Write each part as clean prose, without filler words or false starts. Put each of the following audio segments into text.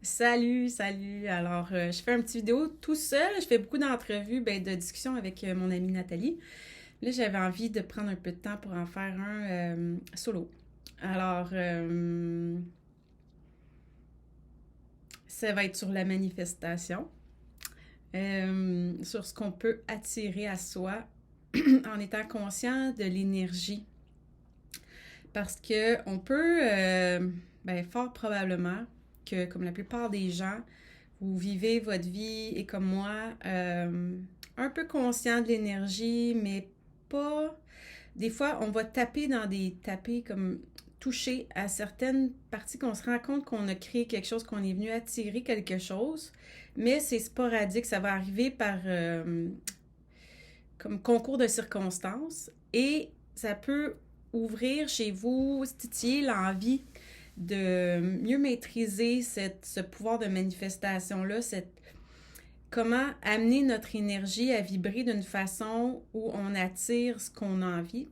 Salut, salut. Alors, je fais une petite vidéo tout seul. Je fais beaucoup d'entrevues, de discussions avec mon amie Nathalie. Là, j'avais envie de prendre un peu de temps pour en faire un solo. Alors, ça va être sur la manifestation, sur ce qu'on peut attirer à soi en étant conscient de l'énergie. Parce que on peut, fort probablement, que comme la plupart des gens, vous vivez votre vie et comme moi, un peu conscient de l'énergie, mais pas. Des fois, on va taper comme toucher à certaines parties qu'on se rend compte qu'on a créé quelque chose, qu'on est venu attirer quelque chose, mais c'est sporadique, ça va arriver par comme concours de circonstances et ça peut ouvrir chez vous, titiller l'envie de mieux maîtriser ce pouvoir de manifestation-là, comment amener notre énergie à vibrer d'une façon où on attire ce qu'on a envie.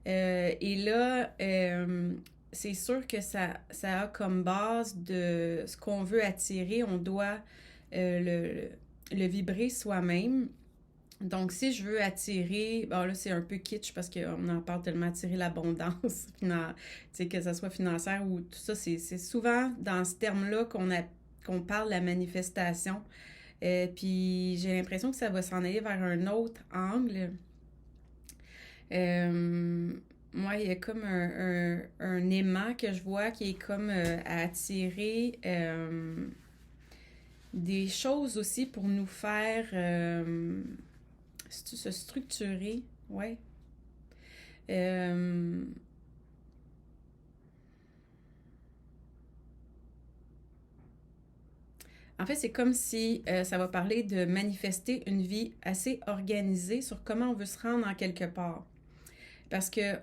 Et là, c'est sûr que ça a comme base de ce qu'on veut attirer, on doit le vibrer soi-même. Donc, si je veux attirer, bon là, c'est un peu kitsch parce qu'on en parle tellement, attirer l'abondance, que ça soit financière ou tout ça, c'est souvent dans ce terme-là qu'on parle de la manifestation. Puis j'ai l'impression que ça va s'en aller vers un autre angle. Euh, Moi, il y a comme un aimant que je vois qui est comme à attirer des choses aussi pour nous faire se structurer. Ouais. Euh, En fait, c'est comme si ça va parler de manifester une vie assez organisée sur comment on veut se rendre en quelque part. Parce que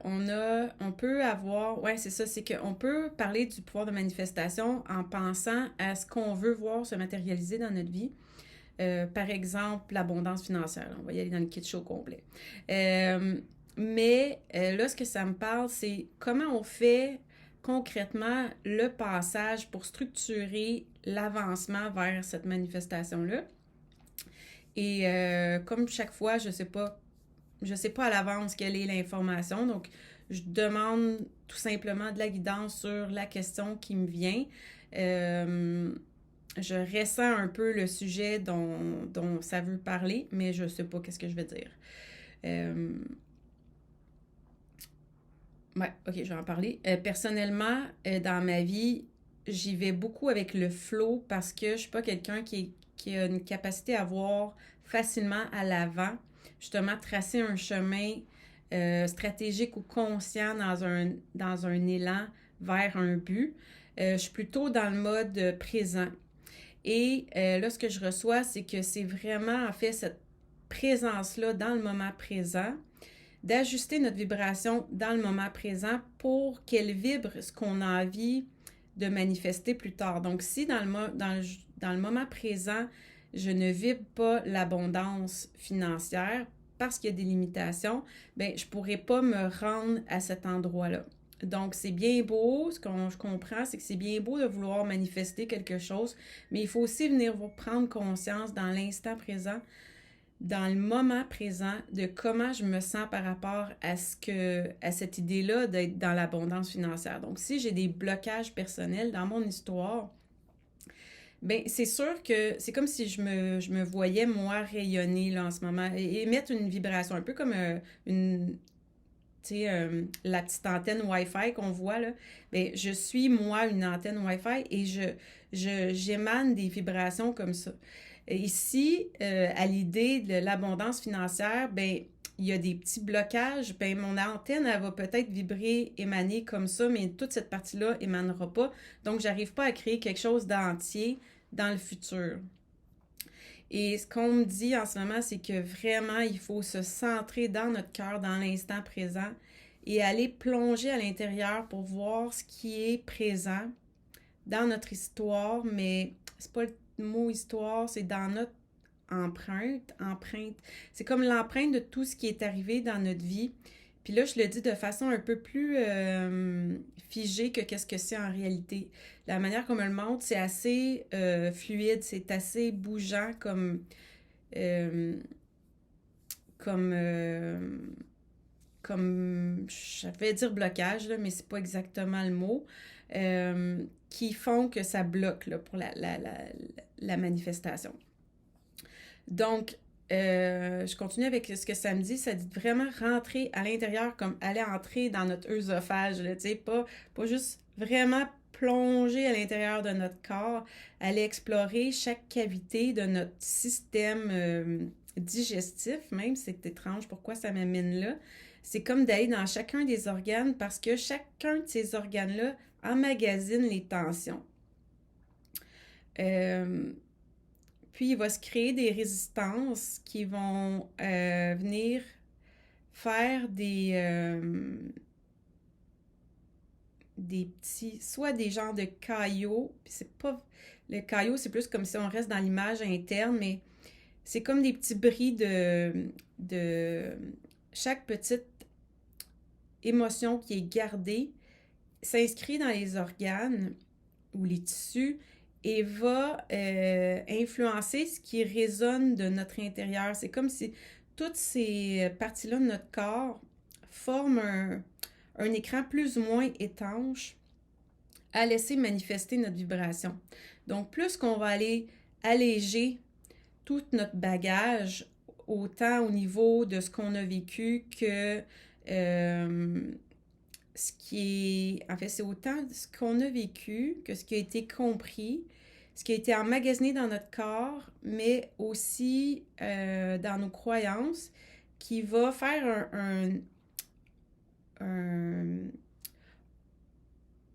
on peut avoir, ouais, c'est ça, c'est qu'on peut parler du pouvoir de manifestation en pensant à ce qu'on veut voir se matérialiser dans notre vie. Par exemple, l'abondance financière. On va y aller dans le kit show complet. Euh, mais là, ce que ça me parle, c'est comment on fait concrètement le passage pour structurer l'avancement vers cette manifestation-là. Et comme chaque fois, je sais pas à l'avance quelle est l'information, donc je demande tout simplement de la guidance sur la question qui me vient. Euh, je ressens un peu le sujet dont ça veut parler, mais je sais pas qu'est-ce que je veux dire. Euh, ouais, ok, je vais en parler. Personnellement, dans ma vie, j'y vais beaucoup avec le flow parce que je suis pas quelqu'un qui a une capacité à voir facilement à l'avant, justement tracer un chemin stratégique ou conscient dans un élan vers un but. Je suis plutôt dans le mode présent. Et là, ce que je reçois, c'est que c'est vraiment, en fait, cette présence-là dans le moment présent, d'ajuster notre vibration dans le moment présent pour qu'elle vibre ce qu'on a envie de manifester plus tard. Donc, si dans le moment présent, je ne vibre pas l'abondance financière parce qu'il y a des limitations, ben je ne pourrais pas me rendre à cet endroit-là. Donc, c'est bien beau, ce que je comprends, c'est que c'est bien beau de vouloir manifester quelque chose, mais il faut aussi venir vous prendre conscience dans l'instant présent, dans le moment présent, de comment je me sens par rapport à cette idée-là d'être dans l'abondance financière. Donc, si j'ai des blocages personnels dans mon histoire, ben c'est sûr que c'est comme si je me voyais moi rayonner là en ce moment et mettre une vibration un peu comme une tu sais, la petite antenne Wi-Fi qu'on voit, là, bien, je suis, moi, une antenne Wi-Fi et j'émane des vibrations comme ça. Ici, à l'idée de l'abondance financière, ben il y a des petits blocages, ben mon antenne, elle va peut-être vibrer, émaner comme ça, mais toute cette partie-là émanera pas. Donc, j'arrive pas à créer quelque chose d'entier dans le futur. Et ce qu'on me dit en ce moment, c'est que vraiment, il faut se centrer dans notre cœur, dans l'instant présent, et aller plonger à l'intérieur pour voir ce qui est présent dans notre histoire, mais c'est pas le mot histoire, c'est dans notre empreinte. C'est comme l'empreinte de tout ce qui est arrivé dans notre vie, Puis là, je le dis de façon un peu plus figée que qu'est-ce que c'est en réalité. La manière qu'on me le montre, c'est assez fluide, c'est assez bougeant euh, comme, euh, comme, je vais dire blocage, là, mais c'est pas exactement le mot, qui font que ça bloque là, pour la manifestation. Donc, je continue avec ce que ça me dit. Ça dit vraiment rentrer à l'intérieur, comme aller entrer dans notre œsophage, tu sais, pas juste vraiment plonger à l'intérieur de notre corps, aller explorer chaque cavité de notre système digestif, même, c'est étrange pourquoi ça m'amène là. C'est comme d'aller dans chacun des organes parce que chacun de ces organes-là emmagasine les tensions. Puis il va se créer des résistances qui vont venir faire des petits, soit des genres de caillots, puis c'est pas, le caillot c'est plus comme si on reste dans l'image interne, mais c'est comme des petits bris de chaque petite émotion qui est gardée, s'inscrit dans les organes ou les tissus et va influencer ce qui résonne de notre intérieur. C'est comme si toutes ces parties-là de notre corps forment un écran plus ou moins étanche à laisser manifester notre vibration. Donc, plus qu'on va aller alléger tout notre bagage, autant au niveau de ce qu'on a vécu que ce qui est... En fait, c'est autant ce qu'on a vécu que ce qui a été compris, ce qui a été emmagasiné dans notre corps, mais aussi dans nos croyances, qui va faire un,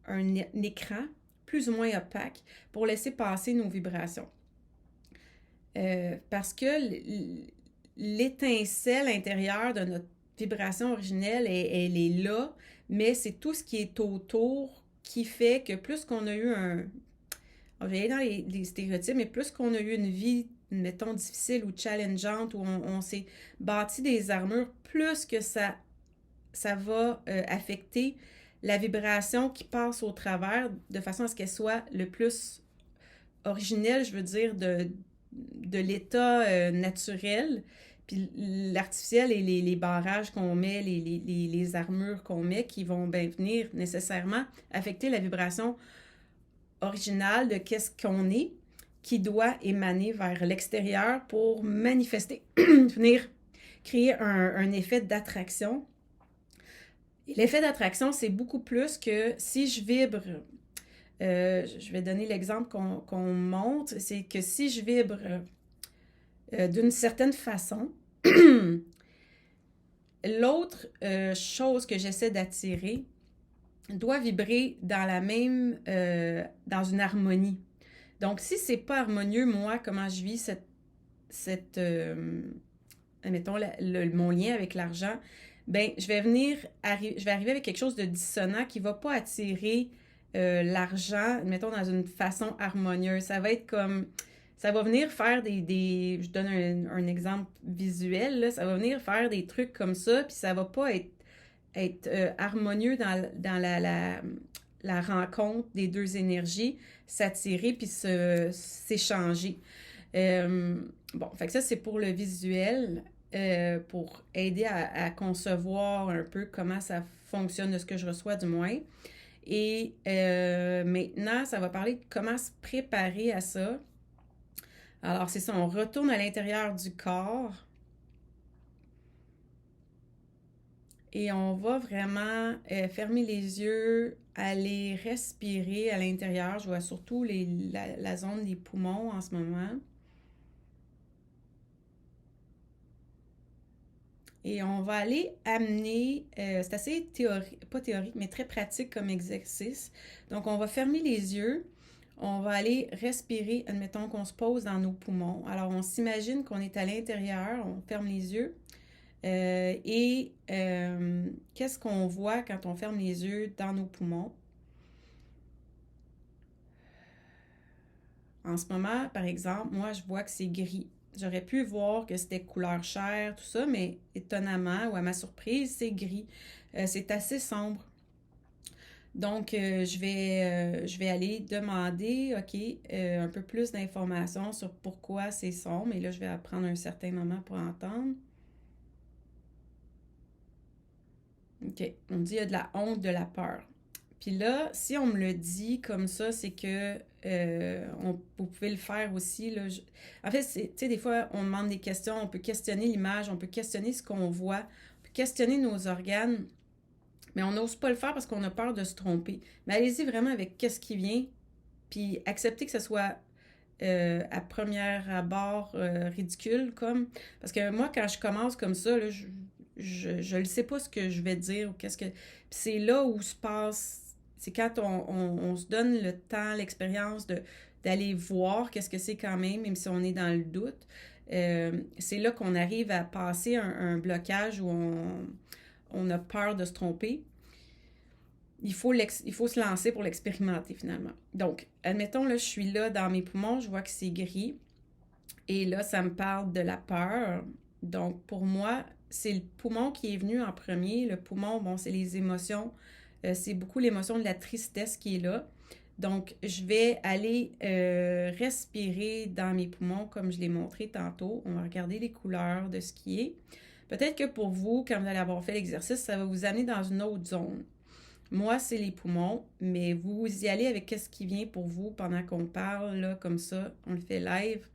un écran plus ou moins opaque pour laisser passer nos vibrations. Parce que l'étincelle intérieure de notre vibration originelle, elle est là, mais c'est tout ce qui est autour qui fait que plus qu'on a eu on va aller dans les stéréotypes, mais plus qu'on a eu une vie, mettons, difficile ou challengeante, où on s'est bâti des armures, plus que ça va affecter la vibration qui passe au travers de façon à ce qu'elle soit le plus originelle, je veux dire, de l'état naturel. Puis l'artificiel et les barrages qu'on met, les armures qu'on met qui vont ben, venir nécessairement affecter la vibration originale de qu'est-ce qu'on est, qui doit émaner vers l'extérieur pour manifester, venir créer un effet d'attraction. Et l'effet d'attraction, c'est beaucoup plus que si je vibre. Je vais donner l'exemple qu'on montre, c'est que si je vibre d'une certaine façon, l'autre chose que j'essaie d'attirer doit vibrer dans la même, dans une harmonie. Donc, si c'est pas harmonieux, moi, comment je vis mettons, mon lien avec l'argent, ben, je vais arriver avec quelque chose de dissonant qui va pas attirer l'argent, mettons, dans une façon harmonieuse. Ça va être comme, ça va venir faire je donne un exemple visuel, là, ça va venir faire des trucs comme ça, puis ça va pas être harmonieux dans la rencontre des deux énergies, s'attirer puis s'échanger. Bon, fait que ça, c'est pour le visuel, pour aider à concevoir un peu comment ça fonctionne, de ce que je reçois du moins. Et maintenant, ça va parler de comment se préparer à ça. Alors, c'est ça, on retourne à l'intérieur du corps et on va vraiment fermer les yeux, aller respirer à l'intérieur. Je vois surtout la zone des poumons en ce moment. Et on va aller amener, c'est assez pas théorique, mais très pratique comme exercice. Donc, on va fermer les yeux, on va aller respirer, admettons qu'on se pose dans nos poumons. Alors, on s'imagine qu'on est à l'intérieur, on ferme les yeux. Qu'est-ce qu'on voit quand on ferme les yeux dans nos poumons? En ce moment, par exemple, moi, je vois que c'est gris. J'aurais pu voir que c'était couleur chair, tout ça, mais étonnamment, ou à ma surprise, c'est gris. C'est assez sombre. Donc, je vais aller demander, OK, un peu plus d'informations sur pourquoi c'est sombre. Et là, je vais prendre un certain moment pour entendre. OK, on me dit il y a de la honte, de la peur. Puis là, si on me le dit comme ça, c'est que vous pouvez le faire aussi. Là, en fait, tu sais, des fois, on demande des questions, on peut questionner l'image, on peut questionner ce qu'on voit, on peut questionner nos organes, mais on n'ose pas le faire parce qu'on a peur de se tromper. Mais allez-y vraiment avec qu'est-ce qui vient, puis acceptez que ce soit à première abord ridicule, comme. Parce que moi, quand je commence comme ça, là, je ne sais pas ce que je vais dire ou qu'est-ce que. Puis c'est là où se passe. C'est quand on se donne le temps, l'expérience d'aller voir qu'est-ce que c'est quand même si on est dans le doute. C'est là qu'on arrive à passer un blocage où on a peur de se tromper. Il faut se lancer pour l'expérimenter finalement. Donc, admettons, là, je suis là dans mes poumons, je vois que c'est gris. Et là, ça me parle de la peur. Donc, pour moi, c'est le poumon qui est venu en premier. Le poumon, bon, c'est les émotions. C'est beaucoup l'émotion de la tristesse qui est là. Donc, je vais aller respirer dans mes poumons comme je l'ai montré tantôt. On va regarder les couleurs de ce qui est. Peut-être que pour vous, quand vous allez avoir fait l'exercice, ça va vous amener dans une autre zone. Moi, c'est les poumons, mais vous y allez avec qu'est-ce qui vient pour vous pendant qu'on parle, là, comme ça. On le fait live.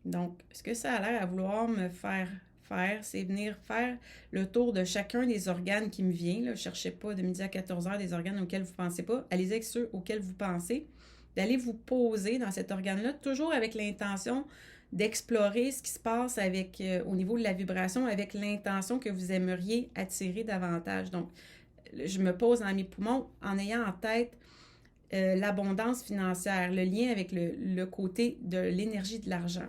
Donc, ce que ça a l'air à vouloir me faire faire, c'est venir faire le tour de chacun des organes qui me vient. Ne cherchez pas de midi à 14 heures des organes auxquels vous ne pensez pas. Allez-y avec ceux auxquels vous pensez. D'aller vous poser dans cet organe-là, toujours avec l'intention d'explorer ce qui se passe avec, au niveau de la vibration, avec l'intention que vous aimeriez attirer davantage. Donc, je me pose dans mes poumons en ayant en tête l'abondance financière, le lien avec le côté de l'énergie de l'argent.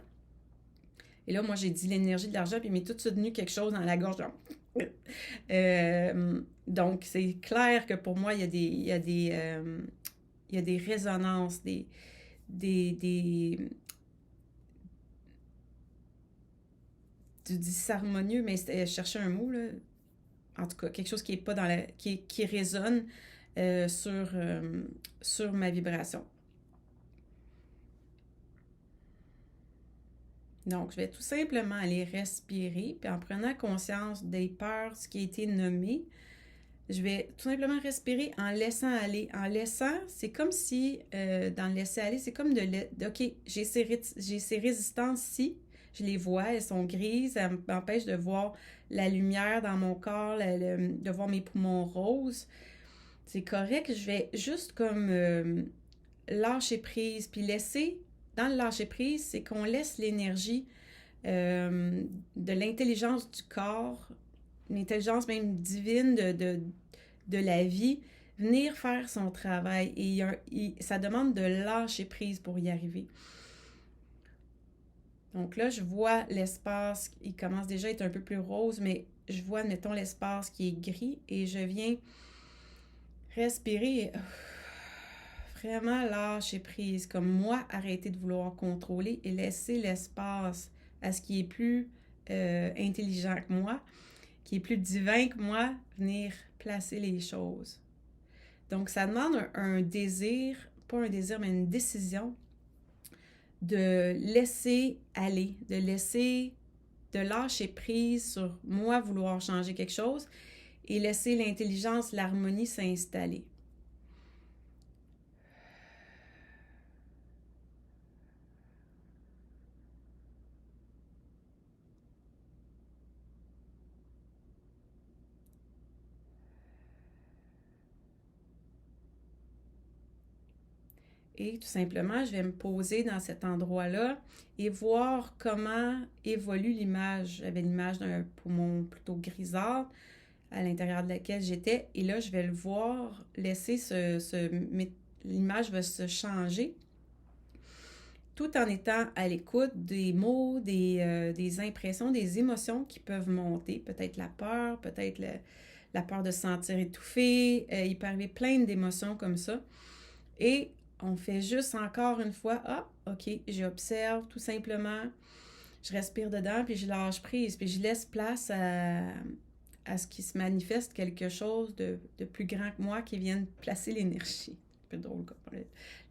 Et là, moi, j'ai dit l'énergie de l'argent, puis il m'est tout de suite venu quelque chose dans la gorge. Donc, c'est clair que pour moi, il y a des résonances, du disharmonieux, mais je cherchais un mot, là. En tout cas, quelque chose qui est pas dans qui résonne sur ma vibration. Donc, je vais tout simplement aller respirer, puis en prenant conscience des peurs, ce qui a été nommé, je vais tout simplement respirer en laissant aller. En laissant, c'est comme si, dans le laisser aller, c'est comme OK, j'ai ces résistances-ci, je les vois, elles sont grises, elles m'empêchent de voir la lumière dans mon corps, de voir mes poumons roses. C'est correct, je vais juste comme lâcher prise, puis laisser, dans le lâcher prise, c'est qu'on laisse l'énergie de l'intelligence du corps, l'intelligence même divine de la vie, venir faire son travail. Et ça demande de lâcher prise pour y arriver. Donc là, je vois l'espace, il commence déjà à être un peu plus rose, mais je vois, mettons, l'espace qui est gris et je viens respirer et vraiment lâcher prise, comme moi, arrêter de vouloir contrôler et laisser l'espace à ce qui est plus intelligent que moi, qui est plus divin que moi, venir placer les choses. Donc, ça demande un désir, pas un désir, mais une décision de laisser aller, de lâcher prise sur moi vouloir changer quelque chose et laisser l'intelligence, l'harmonie s'installer. Et tout simplement, je vais me poser dans cet endroit-là et voir comment évolue l'image. J'avais l'image d'un poumon plutôt grisâtre à l'intérieur de laquelle j'étais. Et là, je vais le voir laisser l'image va se changer tout en étant à l'écoute des mots, des impressions, des émotions qui peuvent monter. Peut-être la peur, peut-être la peur de se sentir étouffé. Il peut arriver plein d'émotions comme ça. Et on fait juste encore une fois, ah, ok, j'observe tout simplement, je respire dedans, puis je lâche prise, puis je laisse place à ce qui se manifeste quelque chose de plus grand que moi qui vienne placer l'énergie. C'est un peu drôle comme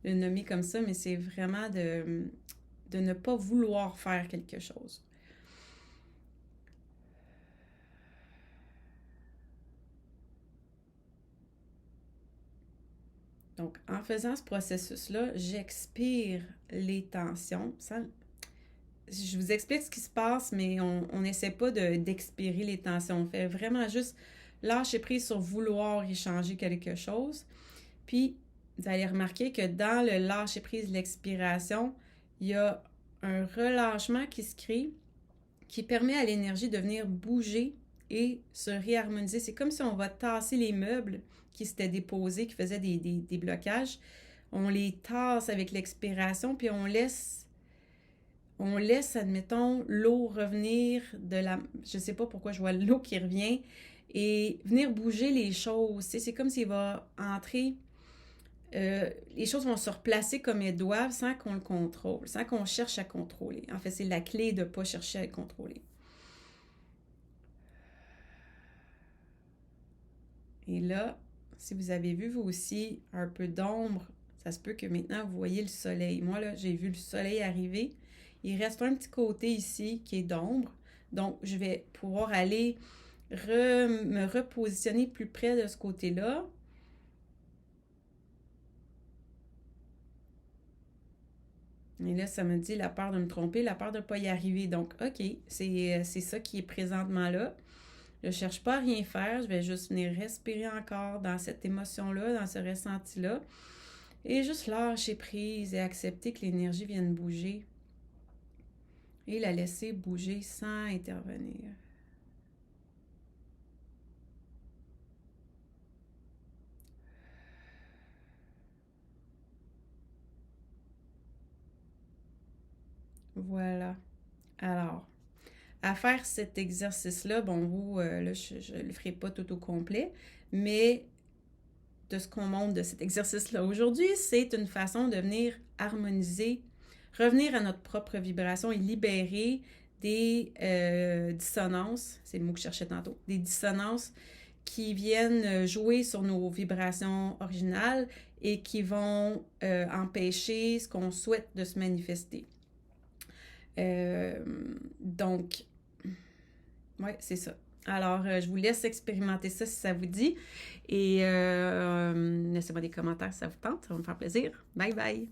le nommer comme ça, mais c'est vraiment de ne pas vouloir faire quelque chose. Donc, en faisant ce processus-là, j'expire les tensions. Je vous explique ce qui se passe, mais on n'essaie pas d'expirer les tensions. On fait vraiment juste lâcher prise sur vouloir y changer quelque chose. Puis, vous allez remarquer que dans le lâcher prise, l'expiration, il y a un relâchement qui se crée qui permet à l'énergie de venir bouger et se réharmoniser. C'est comme si on va tasser les meubles qui s'étaient déposés, qui faisaient des blocages. On les tasse avec l'expiration, puis on laisse, admettons, l'eau revenir de la... Je sais pas pourquoi je vois l'eau qui revient, et venir bouger les choses. C'est comme s'il va entrer... les choses vont se replacer comme elles doivent sans qu'on le contrôle, sans qu'on cherche à contrôler. En fait, c'est la clé de ne pas chercher à le contrôler. Et là, si vous avez vu vous aussi un peu d'ombre, ça se peut que maintenant vous voyez le soleil. Moi, là, j'ai vu le soleil arriver. Il reste un petit côté ici qui est d'ombre. Donc, je vais pouvoir aller me repositionner plus près de ce côté-là. Et là, ça me dit la peur de me tromper, la peur de ne pas y arriver. Donc, OK, c'est ça qui est présentement là. Je ne cherche pas à rien faire, je vais juste venir respirer encore dans cette émotion-là, dans ce ressenti-là. Et juste lâcher prise et accepter que l'énergie vienne bouger. Et la laisser bouger sans intervenir. Voilà. Alors, à faire cet exercice-là, bon, vous, là, je ne le ferai pas tout au complet, mais de ce qu'on montre de cet exercice-là aujourd'hui, c'est une façon de venir harmoniser, revenir à notre propre vibration et libérer des dissonances, c'est le mot que je cherchais tantôt, des dissonances qui viennent jouer sur nos vibrations originales et qui vont empêcher ce qu'on souhaite de se manifester. Donc, ouais, c'est ça. Alors, je vous laisse expérimenter ça si ça vous dit. Et laissez-moi des commentaires si ça vous tente, ça va me faire plaisir. Bye bye!